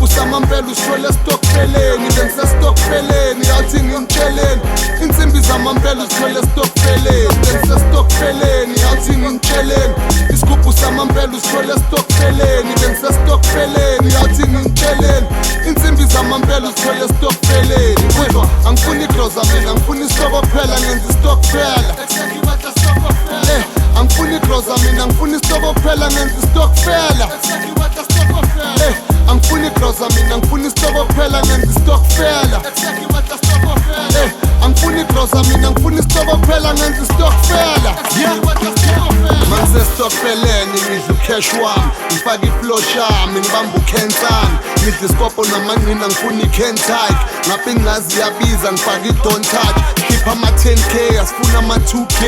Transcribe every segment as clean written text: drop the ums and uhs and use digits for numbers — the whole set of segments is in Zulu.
isigubhu samampela usithola esitokfeleni, bengisesitokfeleni yathi ngimtsheleni. Insimbi zamampela uzithola esitokfeleni, bengisesitokfeleni yathi ngimtsheleni. Isigubhu samampela usithola esitokfeleni, bengisesitokfeleni yathi ngimtsheleni. Insimbi zamampela uzithola esitokfeleni. Wezwa angifuni igroza mina, angifuni isitoko kuphela, ngenza isitoko kuphela. Angifuni igroza mina, angifuni isitoko kuphela, ngenza isitoko kuphela. Angifuni igroza mina, angifuni isitoko kuphela, ngenza isitoko kuphela. Angifuni igroza mina, angifuni isitoko kuphela, ngenza isitoko kuphela. Mangisesitokfeleni ngidla ucash wami, ngifake iflow shami, ngibamba ukhensani. Ngidla isikopho namanqina, ngifuna ikhentike. Ngapha ingazi yabiza, ngifake i-don't touch. Khipha ama-10K, asifuna ama-2K.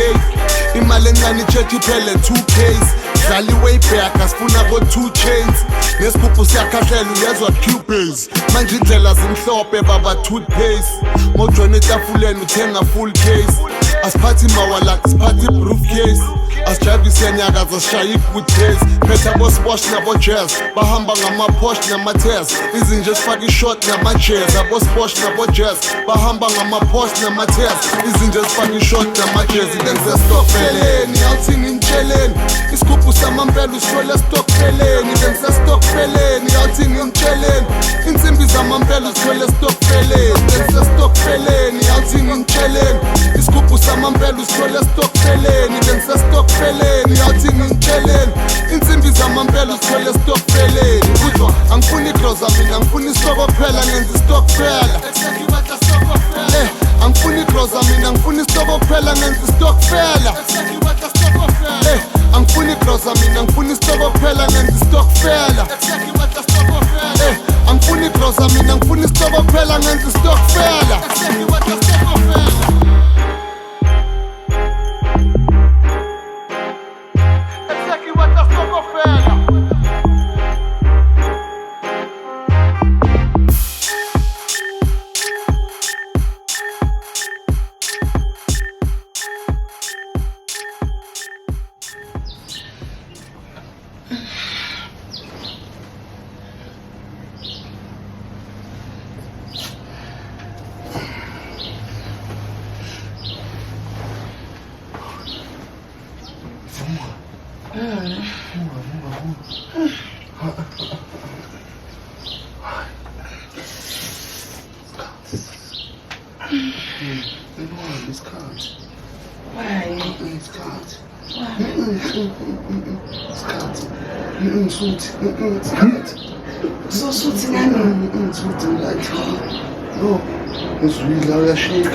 Imali encane ichethi iphele 2Ks. Dlala i-way back, asifuna ko-2 chains. Nesigubhu siyakhahlela uyezwa Cubase. Manje indlela zimhlophe baba toothpaste. Mawujoyina etafuleni uthenga full case. Asiphathi mawalak, siphathi briefcase. Asijabi siyanyakaza sishaya i-bootcase. Phetha abosibosh nabo-jazz, bahamba ngama-posh nama-tears. Izinje sifake i-shot nama-jazz. Abosibosh nabo-jazz, bahamba ngama-posh nama-tears. Izinje sifake i-shot nama-jazz. Bengisesitokfeleni yathi ngimtsheleni. Isigubhu samampela usithola esitokfeleni, bengisesitokfeleni yathi ngimtsheleni. Insimbi zamampela uzithola esitokfeleni, bengisesitokfeleni yathi ngimtsheleni. Isigubhu samampela usithola esitokfeleni, bengisesitokfeleni yathi ngimtsheleni. Insimbi zamampela uzithola esitokfeleni. Kuzwa angifuni igroza mina, angifuni isitoko kuphela, ngenza isitoko kuphela. Angifuni igroza mina, angifuni isitoko kuphela, ngenza isitoko kuphela. Angifuni igroza mina, angifuni isitoko kuphela, ngenza isitoko kuphela. Angifuni igroza mina, angifuni isitoko kuphela, ngenza isitoko kuphela. It's cut. Why? It's cut. Why? It's cut. Sweet. It's cut. So soothing, I know. Sweet like no. It's really like a shake.